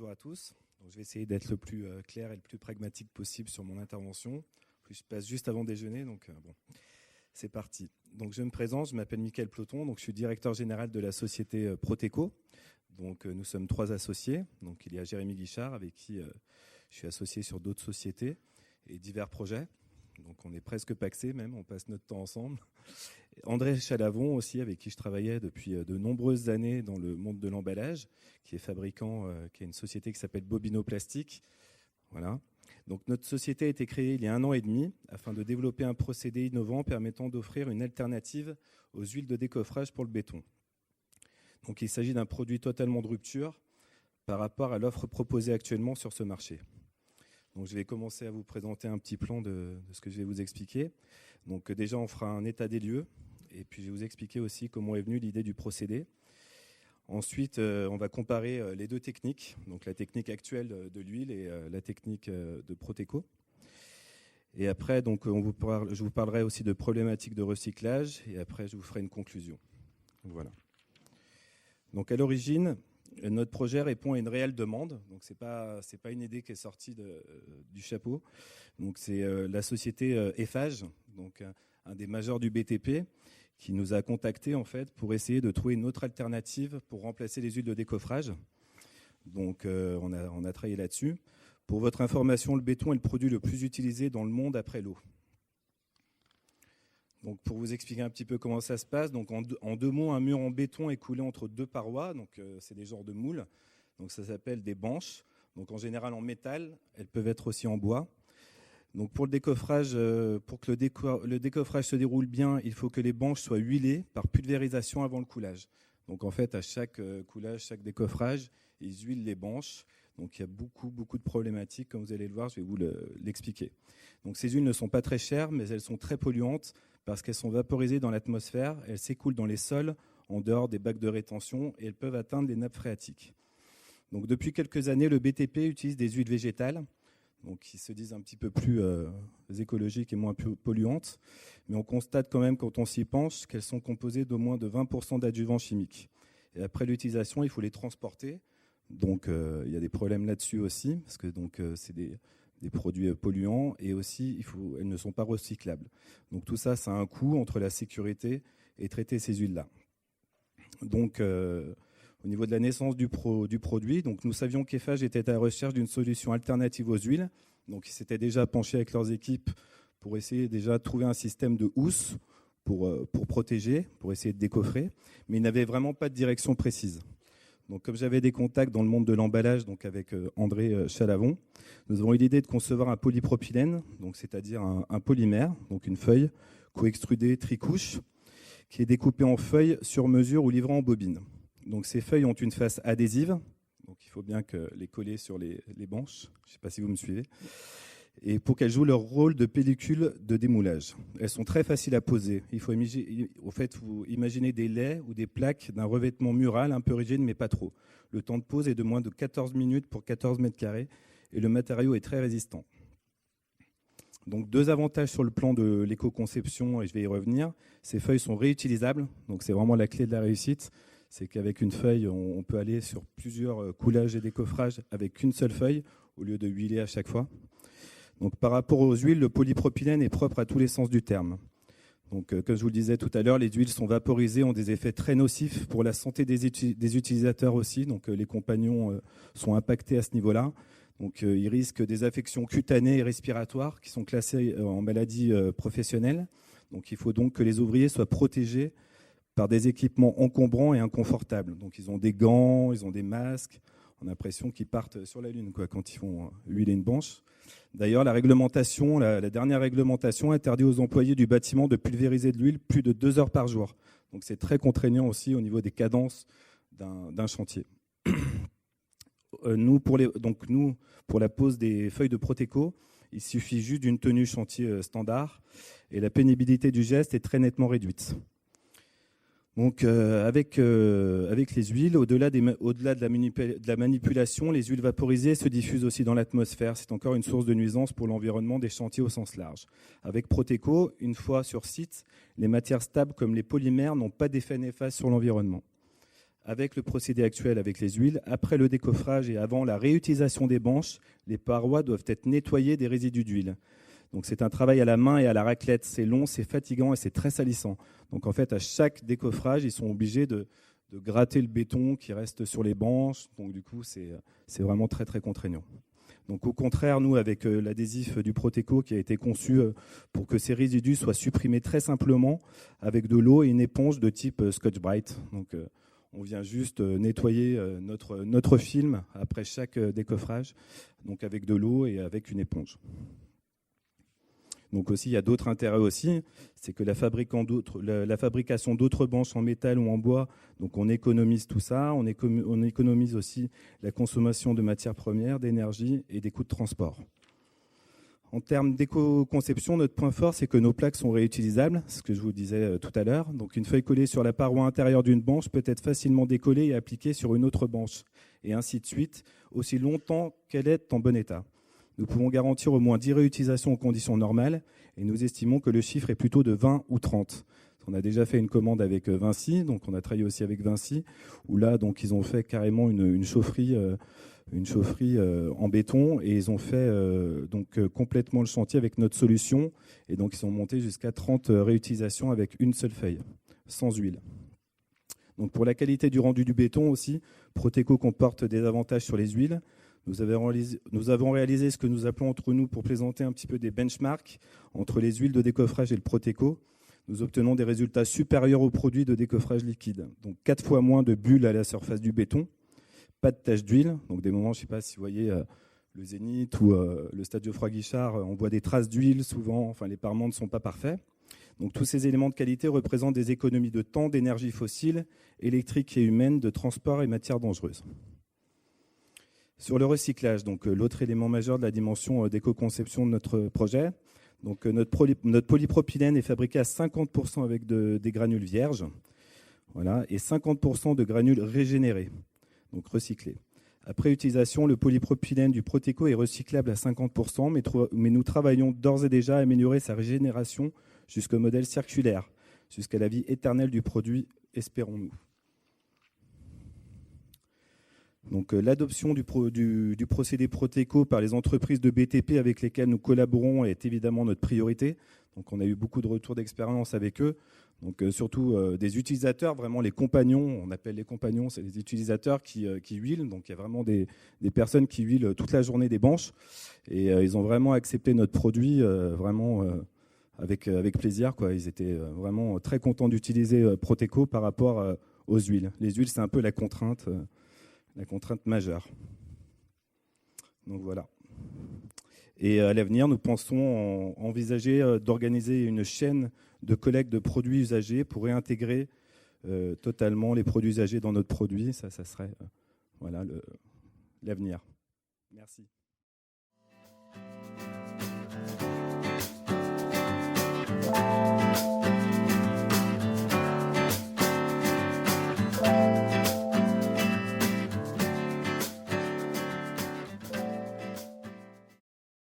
bonjour à tous. Donc, je vais essayer d'être le plus clair et le plus pragmatique possible sur mon intervention. En plus, je passe juste avant déjeuner, donc bon, c'est parti. Donc, je me présente, je m'appelle Mickaël Ploton, donc je suis directeur général de la société Proteco. Donc, nous sommes 3 associés. Donc, il y a Jérémy Guichard, avec qui je suis associé sur d'autres sociétés et divers projets. Donc, on est presque pacsés même, on passe notre temps ensemble. André Chalavon aussi, avec qui je travaillais depuis de nombreuses années dans le monde de l'emballage, qui est fabricant, qui est une société qui s'appelle Bobino Plastique. Voilà. Donc notre société a été créée il y a 1 an et demi afin de développer un procédé innovant permettant d'offrir une alternative aux huiles de décoffrage pour le béton. Donc il s'agit d'un produit totalement de rupture par rapport à l'offre proposée actuellement sur ce marché. Donc je vais commencer à vous présenter un petit plan de ce que je vais vous expliquer. Donc déjà on fera un état des lieux et puis je vais vous expliquer aussi comment est venue l'idée du procédé. Ensuite on va comparer les 2 techniques, donc la technique actuelle de l'huile et la technique de Proteco. Et après donc je vous parlerai aussi de problématiques de recyclage et après je vous ferai une conclusion. Voilà. Donc à l'origine, notre projet répond à une réelle demande, donc c'est pas une idée qui est sortie du chapeau. Donc c'est la société Eiffage, donc un des majeurs du BTP, qui nous a contactés en fait pour essayer de trouver une autre alternative pour remplacer les huiles de décoffrage. Donc on a travaillé là-dessus. Pour votre information, le béton est le produit le plus utilisé dans le monde après l'eau. Donc pour vous expliquer un petit peu comment ça se passe, donc en 2 mots, un mur en béton est coulé entre 2 parois, donc c'est des genres de moules, donc ça s'appelle des banches, donc en général en métal, elles peuvent être aussi en bois. Donc pour le décoffrage, pour que le décoffrage se déroule bien, il faut que les banches soient huilées par pulvérisation avant le coulage. Donc en fait, à chaque coulage, chaque décoffrage, ils huilent les banches. Donc il y a beaucoup de problématiques, comme vous allez le voir, je vais vous l'expliquer. Donc ces huiles ne sont pas très chères, mais elles sont très polluantes parce qu'elles sont vaporisées dans l'atmosphère, elles s'écoulent dans les sols, en dehors des bacs de rétention, et elles peuvent atteindre les nappes phréatiques. Donc depuis quelques années, le BTP utilise des huiles végétales, donc qui se disent un petit peu plus écologiques et moins polluantes, mais on constate quand même, quand on s'y penche, qu'elles sont composées d'au moins de 20% d'adjuvants chimiques. Et après l'utilisation, il faut les transporter. Donc il y a des problèmes là-dessus aussi, parce que c'est des produits polluants et aussi elles ne sont pas recyclables. Donc tout ça, ça a un coût entre la sécurité et traiter ces huiles-là. Donc au niveau de la naissance du produit, donc nous savions qu'Eiffage était à la recherche d'une solution alternative aux huiles. Donc ils s'étaient déjà penchés avec leurs équipes pour essayer déjà de trouver un système de housse pour protéger, pour essayer de décoffrer, mais ils n'avaient vraiment pas de direction précise. Donc, comme j'avais des contacts dans le monde de l'emballage, donc avec André Chalavon, nous avons eu l'idée de concevoir un polypropylène, donc c'est-à-dire un polymère, donc une feuille co-extrudée tricouche, qui est découpée en feuilles sur mesure ou livrée en bobine. Donc ces feuilles ont une face adhésive, donc il faut bien les coller sur les banches. Je ne sais pas si vous me suivez. Et pour qu'elles jouent leur rôle de pellicule de démoulage. Elles sont très faciles à poser. Il faut vous imaginez des laits ou des plaques d'un revêtement mural un peu rigide, mais pas trop. Le temps de pose est de moins de 14 minutes pour 14 mètres carrés et le matériau est très résistant. Donc 2 avantages sur le plan de l'éco-conception, et je vais y revenir. Ces feuilles sont réutilisables, donc c'est vraiment la clé de la réussite. C'est qu'avec une feuille, on peut aller sur plusieurs coulages et décoffrages avec une seule feuille au lieu de huiler à chaque fois. Donc, par rapport aux huiles, le polypropylène est propre à tous les sens du terme. Donc, comme je vous le disais tout à l'heure, les huiles sont vaporisées, ont des effets très nocifs pour la santé des utilisateurs aussi. Donc, les compagnons sont impactés à ce niveau-là. Donc, ils risquent des affections cutanées et respiratoires qui sont classées en maladies professionnelles. Donc, il faut donc que les ouvriers soient protégés par des équipements encombrants et inconfortables. Donc, ils ont des gants, ils ont des masques. On a l'impression qu'ils partent sur la Lune quand ils font huiler une banche. D'ailleurs, la dernière réglementation interdit aux employés du bâtiment de pulvériser de l'huile plus de 2 heures par jour. Donc c'est très contraignant aussi au niveau des cadences d'un chantier. Nous, pour la pose des feuilles de Proteco, il suffit juste d'une tenue chantier standard et la pénibilité du geste est très nettement réduite. Donc, avec les huiles, au-delà de la manipulation, les huiles vaporisées se diffusent aussi dans l'atmosphère. C'est encore une source de nuisance pour l'environnement des chantiers au sens large. Avec Proteco, une fois sur site, les matières stables comme les polymères n'ont pas d'effet néfaste sur l'environnement. avec le procédé actuel avec les huiles, après le décoffrage et avant la réutilisation des banches, les parois doivent être nettoyées des résidus d'huile. Donc c'est un travail à la main et à la raclette. C'est long, c'est fatigant et c'est très salissant. Donc en fait, à chaque décoffrage, ils sont obligés de gratter le béton qui reste sur les banches. Donc du coup, c'est vraiment très très contraignant. Donc au contraire, nous, avec l'adhésif du Proteco qui a été conçu pour que ces résidus soient supprimés très simplement avec de l'eau et une éponge de type Scotch-Brite. Donc on vient juste nettoyer notre film après chaque décoffrage, donc avec de l'eau et avec une éponge. Donc aussi, il y a d'autres intérêts aussi, c'est que la fabrication d'autres banches en métal ou en bois, donc on économise tout ça, on économise aussi la consommation de matières premières, d'énergie et des coûts de transport. En termes d'éco-conception, notre point fort, c'est que nos plaques sont réutilisables, c'est ce que je vous disais tout à l'heure. Donc une feuille collée sur la paroi intérieure d'une banche peut être facilement décollée et appliquée sur une autre banche, et ainsi de suite, aussi longtemps qu'elle est en bon état. Nous pouvons garantir au moins 10 réutilisations en conditions normales et nous estimons que le chiffre est plutôt de 20 ou 30. On a déjà fait une commande avec Vinci, donc on a travaillé aussi avec Vinci, où là, donc, ils ont fait carrément une chaufferie en béton et ils ont fait complètement le chantier avec notre solution. Et donc, ils sont montés jusqu'à 30 réutilisations avec une seule feuille, sans huile. Donc, pour la qualité du rendu du béton aussi, Proteco comporte des avantages sur les huiles. Nous avons réalisé ce que nous appelons entre nous, pour plaisanter un petit peu, des benchmarks entre les huiles de décoffrage et le Proteco. Nous obtenons des résultats supérieurs aux produits de décoffrage liquide. Donc 4 fois moins de bulles à la surface du béton, pas de taches d'huile. Donc des moments, je ne sais pas si vous voyez le Zénith ou le Stade Geoffroy-Guichard, on voit des traces d'huile souvent, enfin les parements ne sont pas parfaits. Donc tous ces éléments de qualité représentent des économies de temps, d'énergie fossile, électrique et humaine, de transport et matières dangereuses. Sur le recyclage, donc l'autre élément majeur de la dimension d'éco-conception de notre projet, donc notre polypropylène est fabriqué à 50% avec des granules vierges, voilà, et 50% de granules régénérés, donc recyclés. Après utilisation, le polypropylène du Proteco est recyclable à 50%, mais nous travaillons d'ores et déjà à améliorer sa régénération jusqu'au modèle circulaire, jusqu'à la vie éternelle du produit, espérons-nous. Donc, l'adoption du procédé Proteco par les entreprises de BTP avec lesquelles nous collaborons est évidemment notre priorité. Donc, on a eu beaucoup de retours d'expérience avec eux. Donc, surtout des utilisateurs, vraiment les compagnons. On appelle les compagnons, c'est les utilisateurs qui huilent. Donc, il y a vraiment des personnes qui huilent toute la journée des banches. Et ils ont vraiment accepté notre produit avec plaisir, quoi. Ils étaient vraiment très contents d'utiliser Proteco par rapport aux huiles. Les huiles, c'est un peu la contrainte majeure. Donc voilà. Et à l'avenir, nous pensons envisager d'organiser une chaîne de collecte de produits usagés pour réintégrer totalement les produits usagés dans notre produit. Ça serait voilà l'avenir. Merci.